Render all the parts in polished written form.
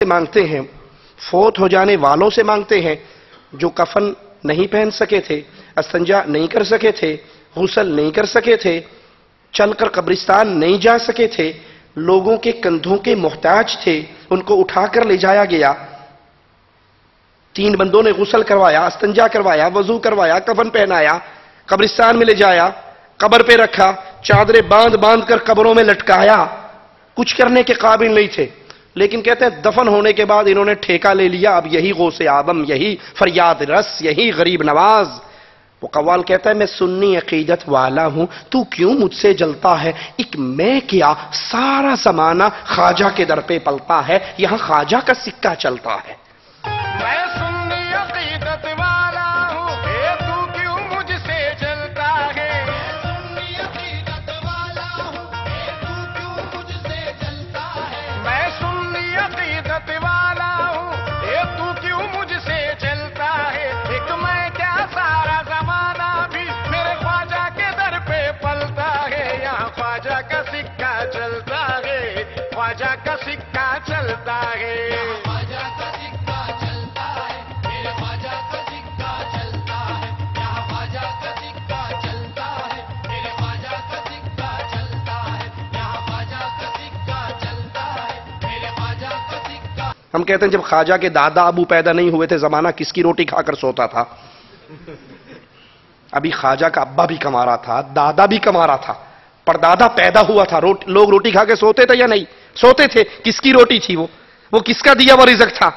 مانگتے ہیں، فوت ہو جانے والوں سے مانگتے ہیں جو کفن نہیں پہن سکے تھے، استنجا نہیں کر سکے تھے، غسل نہیں کر سکے تھے، چل کر قبرستان نہیں جا سکے تھے، لوگوں کے کندھوں کے محتاج تھے، ان کو اٹھا کر لے جایا گیا، 3 بندوں نے غسل کروایا، استنجا کروایا، وضو کروایا، کفن پہنایا، قبرستان میں لے جایا، قبر پہ رکھا، چادریں باندھ کر قبروں میں لٹکایا، کچھ کرنے کے قابل نہیں تھے، لیکن کہتے ہیں دفن ہونے کے بعد انہوں نے ٹھیکہ لے لیا، اب یہی غوث اعظم، یہی فریاد رس، یہی غریب نواز۔ وہ قوال کہتا ہے میں سنی عقیدت والا ہوں، تو کیوں مجھ سے جلتا ہے؟ ایک میں کیا سارا زمانہ خواجہ کے در پہ پلتا ہے، یہاں خواجہ کا سکہ چلتا ہے۔ میں سنی عقیدت والا ہوں، تو کیوں مجھ سے جلتا ہے؟ میں سنی عقیدت والا ہوں، تو کیوں مجھ سے جلتا ہے؟ میں سنی عقیدت والا ہوں، تو کیوں مجھ سے جلتا ہے؟ ایک میں کیا سارا زمانہ بھی میرے خواجہ کے در پہ پلتا ہے، یہاں خواجہ کا سکہ چلتا ہے، خواجہ کا سکہ چلتا ہے۔ ہم کہتے ہیں جب خواجہ کے دادا ابو پیدا نہیں ہوئے تھے زمانہ کس کی روٹی کھا کر سوتا تھا؟ ابھی خواجہ کا ابا بھی کما رہا تھا، دادا بھی کما رہا تھا، پردادا پیدا ہوا تھا، لوگ روٹی کھا کے سوتے تھے یا نہیں سوتے تھے؟ کس کی روٹی تھی وہ کس کا دیا ہوا رزق تھا؟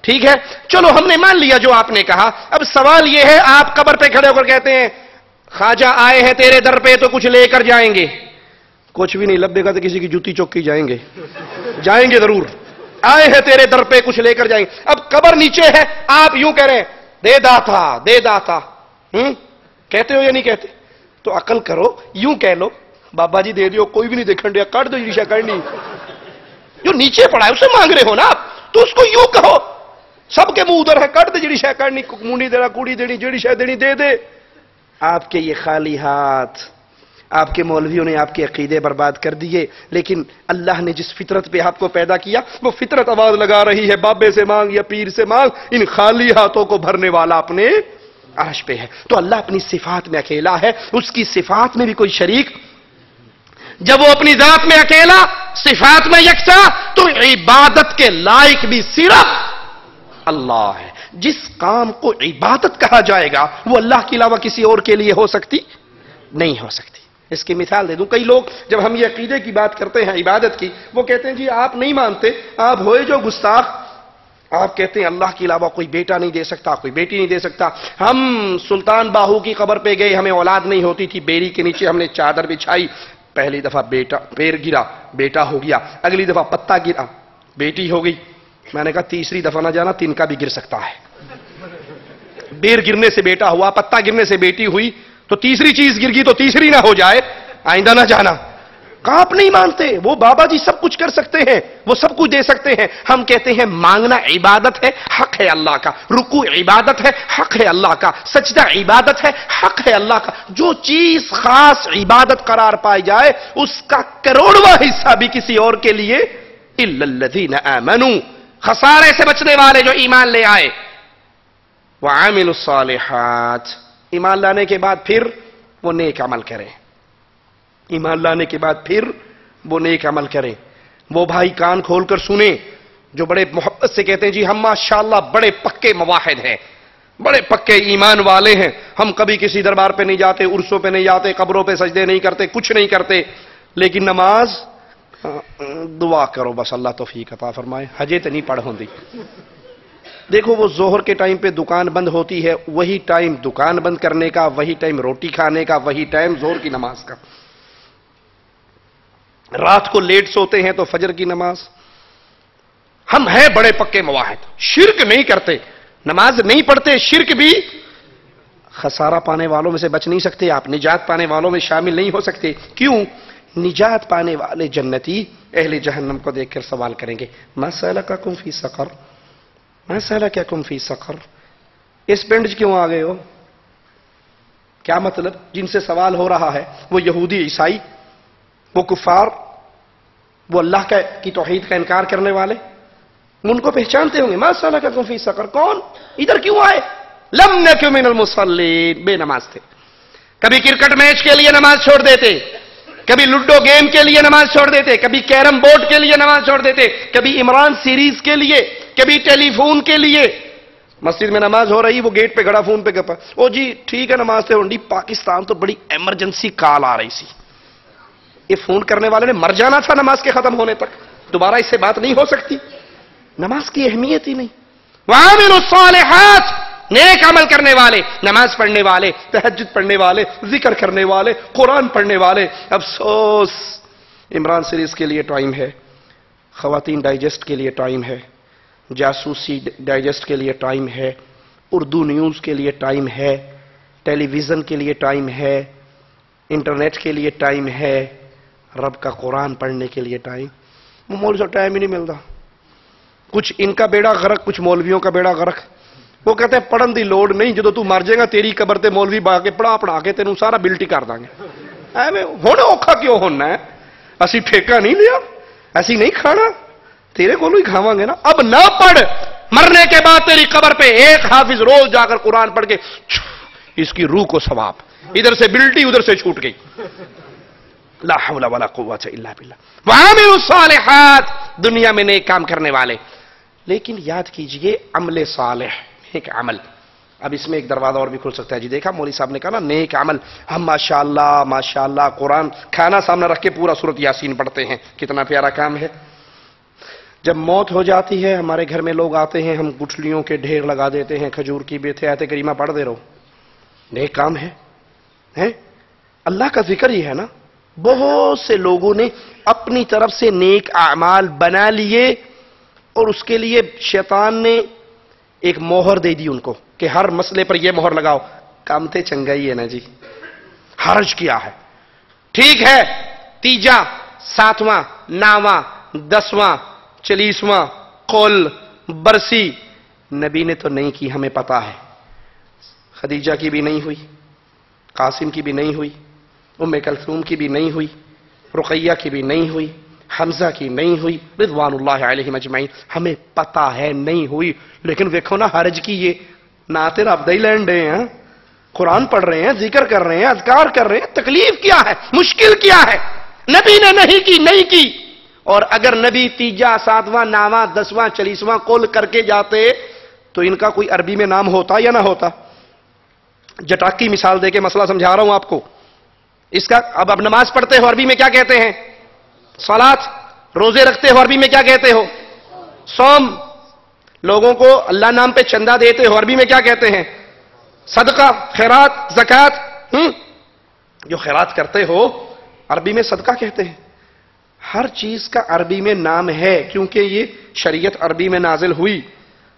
ٹھیک ہے، چلو ہم نے مان لیا جو آپ نے کہا۔ اب سوال یہ ہے، آپ قبر پہ کھڑے ہو کر کہتے ہیں خواجہ آئے ہیں تیرے در پہ تو کچھ لے کر جائیں گے، کچھ بھی نہیں، لبے کا تو کسی کی جوتی چوکی جائیں گے ضرور، آئے ہیں تیرے در پہ کچھ لے کر جائیں گے۔ اب قبر نیچے ہے، آپ یوں کہہ رہے ہیں دے داتا، کہتے ہو یا نہیں کہتے؟ تو عقل کرو، یوں کہہ لو بابا جی دے دیو، کوئی بھی نہیں دیکھن دیا، کٹ دو جی شے کرنی، جو نیچے پڑا ہے اسے مانگ رہے ہو نا آپ، تو اس کو یوں کہو، سب کے منہ ادھر ہے، کٹ دے جڑی شے کرنی، مونی دینا، کوڑی دینی، جڑی شے دینی دے دے۔ آپ کے یہ خالی ہاتھ، آپ کے مولویوں نے آپ کے عقیدے برباد کر دیے، لیکن اللہ نے جس فطرت پہ آپ کو پیدا کیا وہ فطرت آواز لگا رہی ہے، بابے سے مانگ یا پیر سے مانگ، ان خالی ہاتھوں کو بھرنے والا اپنے عرش پہ ہے۔ تو اللہ اپنی صفات میں اکیلا ہے، اس کی صفات میں بھی کوئی شریک، جب وہ اپنی ذات میں اکیلا، صفات میں یکساں، تو عبادت کے لائق بھی صرف اللہ ہے۔ جس کام کو عبادت کہا جائے گا وہ اللہ کے علاوہ کسی اور کے لیے ہو سکتی نہیں ہو سکتی۔ اس کی مثال دے دوں، کئی لوگ جب ہم یہ عقیدے کی بات کرتے ہیں عبادت کی، وہ کہتے ہیں جی آپ نہیں مانتے، آپ ہوئے جو گستاخ، آپ کہتے ہیں اللہ کے علاوہ کوئی بیٹا نہیں دے سکتا، کوئی بیٹی نہیں دے سکتا۔ ہم سلطان باہو کی قبر پہ گئے، ہمیں اولاد نہیں ہوتی تھی، بیری کے نیچے ہم نے چادر بچھائی، پہلی دفعہ بیٹا پیر گرا، بیٹا ہو گیا، اگلی دفعہ پتا گرا، بیٹی ہو گئی، میں نے کہا تیسری دفعہ نہ جانا، تنکا بھی گر سکتا ہے۔ بیر گرنے سے بیٹا ہوا، پتا گرنے سے بیٹی ہوئی، تو تیسری چیز گر گئی تو تیسری نہ ہو جائے، آئندہ نہ جانا۔ کہاں آپ نہیں مانتے؟ وہ بابا جی سب کچھ کر سکتے ہیں، وہ سب کچھ دے سکتے ہیں۔ ہم کہتے ہیں مانگنا عبادت ہے، حق ہے اللہ کا، رکوع عبادت ہے، حق ہے اللہ کا، سجدہ عبادت ہے، حق ہے اللہ کا۔ جو چیز خاص عبادت قرار پائی جائے اس کا کروڑواں حصہ بھی کسی اور کے لیے، الا الذین آمنوا، خسارے سے بچنے والے جو ایمان لے آئے، وعملوا الصالحات، ایمان لانے کے بعد پھر وہ نیک عمل کریں، ایمان لانے کے بعد پھر وہ نیک عمل کریں۔ وہ بھائی کان کھول کر سنیں جو بڑے محبت سے کہتے ہیں جی ہم ماشاءاللہ بڑے پکے موحد ہیں، بڑے پکے ایمان والے ہیں، ہم کبھی کسی دربار پہ نہیں جاتے، عرسوں پہ نہیں جاتے، قبروں پہ سجدے نہیں کرتے، کچھ نہیں کرتے، لیکن نماز دعا کرو بس اللہ توفیق عطا فرمائے، حجے تو نہیں پڑھ ہوندی۔ دیکھو وہ ظہر کے ٹائم پہ دکان بند ہوتی ہے، وہی ٹائم دکان بند کرنے کا، وہی ٹائم روٹی کھانے کا، وہی ٹائم ظہر کی نماز کا۔ رات کو لیٹ سوتے ہیں تو فجر کی نماز۔ ہم ہیں بڑے پکے موحد، شرک نہیں کرتے، نماز نہیں پڑھتے، شرک بھی، خسارہ پانے والوں میں سے بچ نہیں سکتے آپ، نجات پانے والوں میں شامل نہیں ہو سکتے۔ کیوں؟ نجات پانے والے جنتی اہل جہنم کو دیکھ کر سوال کریں گے ما سلککم فی سقر، ما سلککم فی سقر، اس پنڈ کیوں آ گئے ہو؟ کیا مطلب؟ جن سے سوال ہو رہا ہے وہ یہودی عیسائی، وہ کفار، وہ اللہ کی توحید کا انکار کرنے والے، ان کو پہچانتے ہوں گے، ما سلککم فی سقر، کون ادھر کیوں آئے؟ لم نک من المصلین، بے نماز تھے۔ کبھی کرکٹ میچ کے لیے نماز چھوڑ دیتے، کبھی لوڈو گیم کے لیے نماز چھوڑ دیتے، کبھی کیرم بورڈ کے لیے نماز چھوڑ دیتے، کبھی عمران سیریز کے لیے، کبھی ٹیلی فون کے لیے۔ مسجد میں نماز ہو رہی، وہ گیٹ پہ کھڑا فون پہ گپا، او جی ٹھیک ہے نماز سے ہونڈی، پاکستان تو بڑی ایمرجنسی کال آ رہی سی، یہ فون کرنے والے نے مر جانا تھا نماز کے ختم ہونے تک، دوبارہ اس سے بات نہیں ہو سکتی۔ نماز کی اہمیت ہی نہیں۔ وَعَمِلُوا الصَّالِحَاتِ، نیک عمل کرنے والے، نماز پڑھنے والے، تہجد پڑھنے والے، ذکر کرنے والے، قرآن پڑھنے والے۔ افسوس، عمران سیریز کے لیے ٹائم ہے، خواتین ڈائجسٹ کے لیے ٹائم ہے، جاسوسی ڈائجسٹ کے لیے ٹائم ہے، اردو نیوز کے لیے ٹائم ہے، ٹیلی ویژن کے لیے ٹائم ہے، انٹرنیٹ کے لیے ٹائم ہے، رب کا قرآن پڑھنے کے لیے ٹائم، وہ مولوی سے ٹائم ہی نہیں ملتا۔ کچھ ان کا بیڑا غرق، کچھ مولویوں کا بیڑا غرق۔ وہ کہتے ہیں پڑھن دی لوڑ نہیں، جدو تو مر جائے گا تیری قبر تے مولوی با کے پڑھا کے تینوں سارا بلٹی کر دیں گے۔ ایویں ہونے اوکھا کیوں ہونا ہے؟ اسی ٹھیکہ نہیں لیا، ایسی نہیں کھانا، تیرے کو ہی کھاواں گے نا۔ اب نہ پڑھ، مرنے کے بعد تیری قبر پہ ایک حافظ روز جا کر قرآن پڑھ کے اس کی روح کو ثواب، ادھر سے بلٹی ادھر سے چھوٹ گئی۔ لا حول ولا قوت الا باللہ۔ وعاملوا الصالحات، دنیا میں نیک کام کرنے والے۔ لیکن یاد کیجئے عمل صالح، نیک عمل، اب اس میں ایک دروازہ اور بھی کھل سکتا ہے۔ جی دیکھا مولوی صاحب نے کہا نا نیک عمل، ہم ماشاءاللہ قرآن کھانا سامنے رکھ کے پورا سورۃ یاسین پڑھتے ہیں، کتنا پیارا کام ہے۔ جب موت ہو جاتی ہے ہمارے گھر میں لوگ آتے ہیں، ہم گٹھلیوں کے ڈھیر لگا دیتے ہیں، کھجور کی بیتھے، آیت کریمہ پڑھ دے رہو، نیک کام ہے۔ اللہ کا ذکر ہی ہے نا۔ بہت سے لوگوں نے اپنی طرف سے نیک اعمال بنا لیے اور اس کے لیے شیطان نے ایک مہر دے دی ان کو کہ ہر مسئلے پر یہ مہر لگاؤ، کام تے چنگا ہی ہے نا جی، حرج کیا ہے، ٹھیک ہے، تیجا، ساتواں، ناواں، 10واں، 40واں، قول، برسی، نبی نے تو نہیں کی، ہمیں پتا ہے۔ خدیجہ کی بھی نہیں ہوئی، قاسم کی بھی نہیں ہوئی، ام کلثوم کی بھی نہیں ہوئی، رقیہ کی بھی نہیں ہوئی، حمزہ کی نہیں ہوئی، رضوان اللہ علیہم اجمعین، ہمیں پتا ہے نہیں ہوئی۔ لیکن دیکھو نا حرج کی یہ نعت رب دے لین ڈے ہیں، قرآن پڑھ رہے ہیں، ذکر کر رہے ہیں، اذکار کر رہے ہیں، تکلیف کیا ہے، مشکل کیا ہے؟ نبی نے نہیں کی۔ اور اگر نبی تیجا، ساتواں، ناواں، 10واں، 40واں قول کر کے جاتے تو ان کا کوئی عربی میں نام ہوتا یا نہ ہوتا؟ جٹاکی مثال دے کے مسئلہ سمجھا رہا ہوں آپ کو۔ اس کا اب نماز پڑھتے ہو عربی میں کیا کہتے ہیں؟ صلاۃ۔ روزے رکھتے ہو عربی میں کیا کہتے ہو؟ صوم۔ لوگوں کو اللہ نام پہ چندہ دیتے ہو عربی میں کیا کہتے ہیں؟ صدقہ، خیرات، زکوٰۃ۔ جو خیرات کرتے ہو عربی میں صدقہ کہتے ہیں۔ ہر چیز کا عربی میں نام ہے کیونکہ یہ شریعت عربی میں نازل ہوئی۔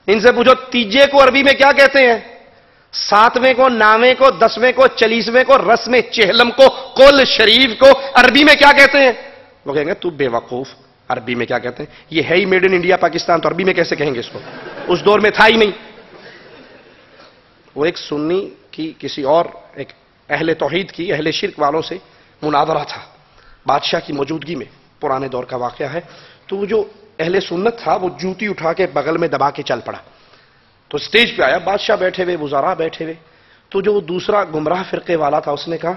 ان سے پوچھو تیجے کو عربی میں کیا کہتے ہیں؟ 7ویں کو، 9ویں کو، 10ویں کو، 40ویں کو، رسم چہلم کو، قول شریف کو عربی میں کیا کہتے ہیں؟ وہ کہیں گے تو بے وقوف، عربی میں کیا کہتے ہیں؟ یہ ہے he made in India Pakistan, تو عربی میں کیسے کہیں گے اس کو؟ اس دور میں تھا ہی نہیں۔ وہ ایک سنی کی کسی اور ایک اہل توحید کی، اہل شرک والوں سے مناظرہ تھا بادشاہ کی موجودگی میں، پرانے دور کا واقعہ ہے۔ تو وہ جو اہل سنت تھا وہ جوتی اٹھا کے بغل میں دبا کے چل پڑا، تو سٹیج پہ آیا، بادشاہ بیٹھے ہوئے، وزراء بیٹھے ہوئے، تو جو دوسرا گمراہ فرقے والا تھا اس نے کہا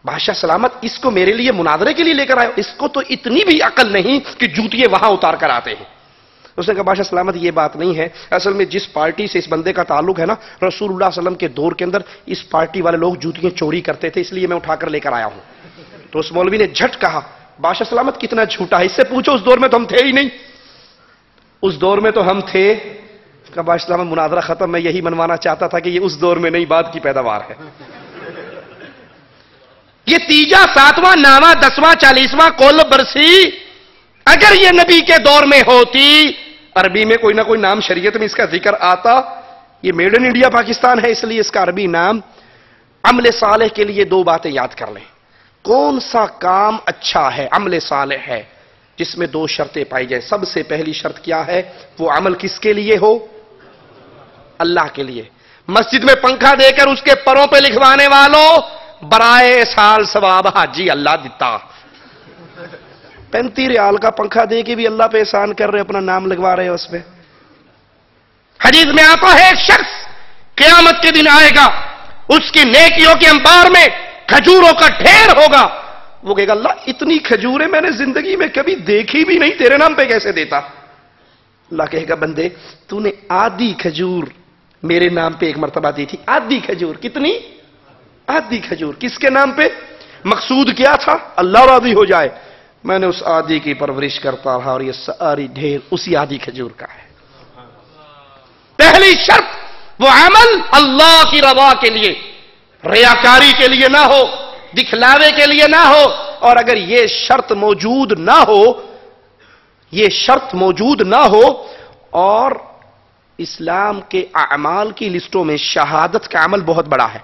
بادشاہ سلامت، اس کو میرے لیے مناظرے کے لیے لے کر آئے، اس کو تو اتنی بھی عقل نہیں کہ جوتیے وہاں اتار کر آتے ہیں۔ اس نے کہا بادشاہ سلامت یہ بات نہیں ہے، اصل میں جس پارٹی سے اس بندے کا تعلق ہے نا، رسول اللہ صلی اللہ علیہ وسلم کے دور کے اندر اس پارٹی والے لوگ جوتیاں چوری کرتے تھے، اس لیے میں اٹھا کر لے کر آیا ہوں۔ تو اس مولوی نے جھٹ کہا بادشاہ سلامت کتنا جھوٹا ہے، اس سے پوچھو اس دور میں تو ہم تھے ہی نہیں۔ اس دور میں تو ہم تھے۔ کہ بادشاہ سلامت مناظرہ ختم، میں یہی منوانا چاہتا تھا کہ یہ اس دور میں نہیں، بات کی پیداوار ہے۔ یہ تیجا، 7واں، 9واں، 10واں، 40واں قول برسی اگر یہ نبی کے دور میں ہوتی، عربی میں کوئی نہ کوئی نام شریعت میں اس کا ذکر آتا۔ یہ میڈ ان انڈیا پاکستان ہے، اس لیے اس کا عربی نام۔ عمل صالح کے لیے 2 باتیں یاد کر لیں۔ کون سا کام اچھا ہے، عمل صالح ہے، جس میں 2 شرطیں پائی جائیں۔ سب سے پہلی شرط کیا ہے؟ وہ عمل کس کے لیے ہو؟ اللہ کے لیے۔ مسجد میں پنکھا دے کر اس کے پروں پہ لکھوانے والوں، برائے سال ثواب حاجی اللہ دیتا۔ 35 ریال کا پنکھا دے کے بھی اللہ پہ احسان کر رہے، اپنا نام لگوا رہے اس پہ۔ حدیث میں آتا ہے ایک شخص قیامت کے دن آئے گا, اس کی نیکیوں کے انبار میں کھجوروں کا ڈھیر ہوگا. وہ کہے گا اللہ اتنی کھجوریں میں نے زندگی میں کبھی دیکھی بھی نہیں, تیرے نام پہ کیسے دیتا؟ اللہ کہے گا بندے تو نے آدھی کھجور میرے نام پہ ایک مرتبہ دی تھی. آدھی کھجور. کتنی؟ آدھی کھجور. کس کے نام پہ؟ مقصود کیا تھا؟ اللہ راضی ہو جائے. میں نے اس آدھی کی پرورش کرتا رہا اور یہ ساری ڈھیر اسی آدھی کھجور کا ہے. پہلی شرط وہ عمل اللہ کی رضا کے لیے, ریاکاری کے لیے نہ ہو, دکھلاوے کے لیے نہ ہو. اور اگر یہ شرط موجود نہ ہو, یہ شرط موجود نہ ہو اور اسلام کے اعمال کی لسٹوں میں شہادت کا عمل بہت بڑا ہے.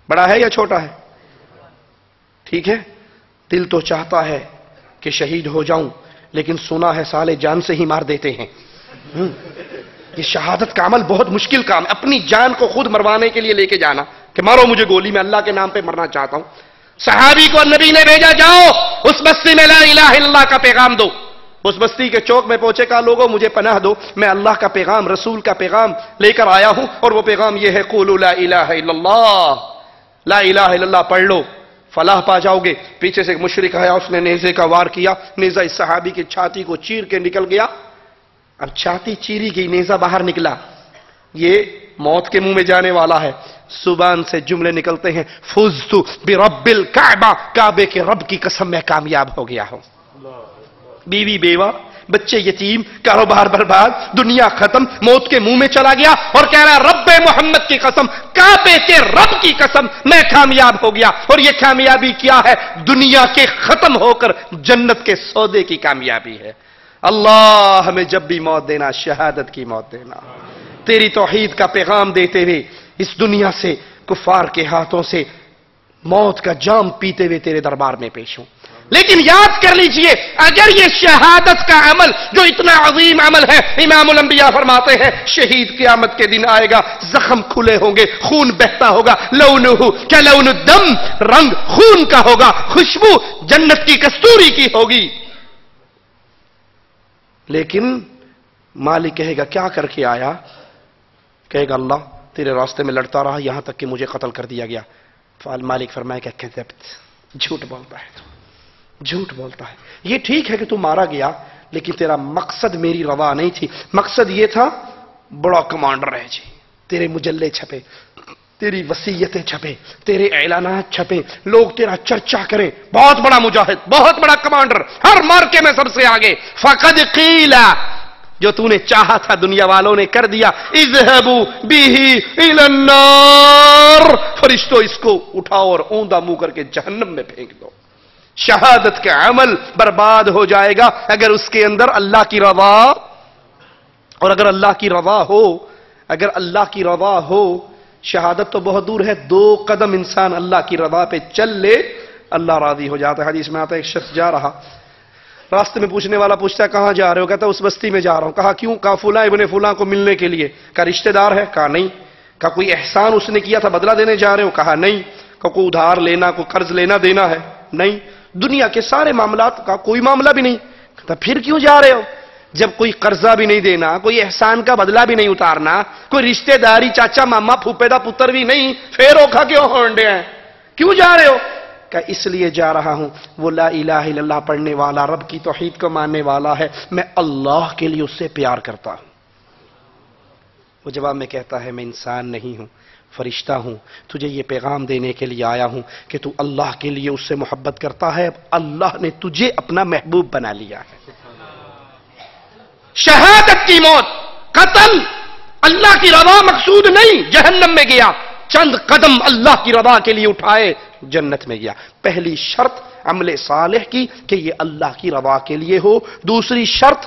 بڑا ہے یا چھوٹا ہے؟ ٹھیک ہے, دل تو چاہتا ہے کہ شہید ہو جاؤں, لیکن سنا ہے سالے جان سے ہی مار دیتے ہیں. یہ شہادت کا عمل بہت مشکل کام ہے. اپنی جان کو خود مروانے کے لیے لے کے جانا کہ مارو مجھے گولی, میں اللہ کے نام پہ مرنا چاہتا ہوں. صحابی کو نبی نے بھیجا, جاؤ اس بستی میں لا الہ الا اللہ کا پیغام دو. اس بستی کے چوک میں پہنچے, کہا لوگوں مجھے پناہ دو, میں اللہ کا پیغام, رسول کا پیغام لے کر آیا ہوں, اور وہ پیغام یہ ہے قولوا لا الہ الا اللہ, لا الہ الا اللہ پڑھ لو, فلاح پا جاؤ گے. پیچھے سے ایک مشرک آیا, اس نے نیزے کا وار کیا, نیزہ اس صحابی کی چھاتی کو چیر کے نکل گیا. اب چھاتی چیری گئی, نیزہ باہر نکلا, یہ موت کے منہ میں جانے والا ہے. زبان سے جملے نکلتے ہیں, فزت برب الکعبہ, کعبے کے رب کی قسم میں کامیاب ہو گیا ہوں. بیوی بیوہ, بچے یتیم, کاروبار برباد, دنیا ختم, موت کے منہ میں چلا گیا اور کہہ رہا رب محمد کی قسم, کعبے کے رب کی قسم, میں کامیاب ہو گیا. اور یہ کامیابی کیا ہے؟ دنیا کے ختم ہو کر جنت کے سودے کی کامیابی ہے. اللہ ہمیں جب بھی موت دینا شہادت کی موت دینا, تیری توحید کا پیغام دیتے ہوئے اس دنیا سے, کفار کے ہاتھوں سے موت کا جام پیتے ہوئے تیرے دربار میں پیش ہوں. لیکن یاد کر لیجئے, اگر یہ شہادت کا عمل جو اتنا عظیم عمل ہے, امام الانبیاء فرماتے ہیں شہید قیامت کے دن آئے گا, زخم کھلے ہوں گے, خون بہتا ہوگا, لونہ کلون الدم, رنگ خون کا ہوگا, خوشبو جنت کی کستوری کی ہوگی. لیکن مالک کہے گا کیا کر کے آیا؟ کہے گا اللہ تیرے راستے میں لڑتا رہا یہاں تک کہ مجھے قتل کر دیا گیا. مالک فرمائے کہ کذبت, جھوٹ بولتا ہے تو, جھوٹ بولتا ہے. یہ ٹھیک ہے کہ تو مارا گیا, لیکن تیرا مقصد میری روا نہیں تھی. مقصد یہ تھا بڑا کمانڈر ہے جی, تیرے مجلے چھپے, تیری وصیتیں چھپے, تیرے اعلانات چھپے, لوگ تیرا چرچا کریں, بہت بڑا مجاہد, بہت بڑا کمانڈر, ہر مارکے میں سب سے آگے. فقد قیل, جو تو نے چاہا تھا دنیا والوں نے کر دیا. اذهبوا به الى النار, فرشتوں اس کو اٹھاؤ اور اوندا منہ کر کے جہنم میں پھینک دو. شہادت کا عمل برباد ہو جائے گا اگر اس کے اندر اللہ کی رضا, اور اگر اللہ کی رضا ہو, اگر اللہ کی رضا ہو, شہادت تو بہت دور ہے, 2 قدم انسان اللہ کی رضا پہ چل لے, اللہ راضی ہو جاتا ہے. حدیث میں آتا ہے ایک شخص جا رہا, راستے میں پوچھنے والا پوچھتا ہے کہاں جا رہے ہو؟ کہتا ہے اس بستی میں جا رہا ہوں. کہا کیوں؟ کہا فلاں ابن فلاں کو ملنے کے لیے. کہا رشتہ دار ہے؟ کہا نہیں. کہا کوئی احسان اس نے کیا تھا بدلہ دینے جا رہے ہو؟ کہا نہیں. کہا کوئی ادھار لینا, کوئی قرض لینا دینا ہے؟ نہیں. دنیا کے سارے معاملات کا کوئی معاملہ بھی نہیں. کہتا پھر کیوں جا رہے ہو؟ جب کوئی قرضہ بھی نہیں دینا, کوئی احسان کا بدلہ بھی نہیں اتارنا, کوئی رشتہ داری چاچا ماما پھوپے دا پتر بھی نہیں, پھر اوکھا کیوں ہونڈے ہیں, کیوں جا رہے ہو؟ کہ اس لیے جا رہا ہوں, وہ لا الہ الا اللہ پڑھنے والا, رب کی توحید کو ماننے والا ہے, میں اللہ کے لیے اس سے پیار کرتا ہوں. وہ جواب میں کہتا ہے میں انسان نہیں ہوں, فرشتہ ہوں, تجھے یہ پیغام دینے کے لیے آیا ہوں کہ تو اللہ کے لیے اس سے محبت کرتا ہے, اللہ نے تجھے اپنا محبوب بنا لیا ہے. شہادت کی موت, قتل, اللہ کی رضا مقصود نہیں, جہنم میں گیا, چند قدم اللہ کی رضا کے لیے اٹھائے, جنت میں گیا. پہلی شرط عمل صالح کی کہ یہ اللہ کی رضا کے لیے ہو. دوسری شرط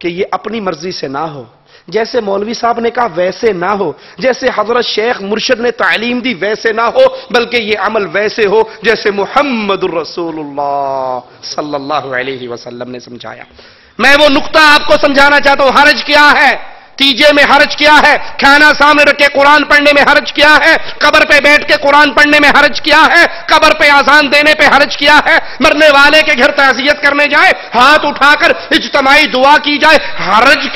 کہ یہ اپنی مرضی سے نہ ہو, جیسے مولوی صاحب نے کہا ویسے نہ ہو, جیسے حضرت شیخ مرشد نے تعلیم دی ویسے نہ ہو, بلکہ یہ عمل ویسے ہو جیسے محمد الرسول اللہ صلی اللہ علیہ وسلم نے سمجھایا. میں وہ نقطہ آپ کو سمجھانا چاہتا ہوں. حرج کیا ہے؟ تیجے میں حرج کیا ہے؟ کھانا سامنے رکھ کے قرآن پڑھنے میں حرج کیا ہے؟ قبر پہ بیٹھ کے قرآن پڑھنے میں حرج کیا ہے؟ قبر پہ اذان دینے پہ حرج کیا ہے؟ مرنے والے کے گھر تعزیت کرنے جائے, ہاتھ اٹھا کر اجتماعی دعا کی جائے, حرج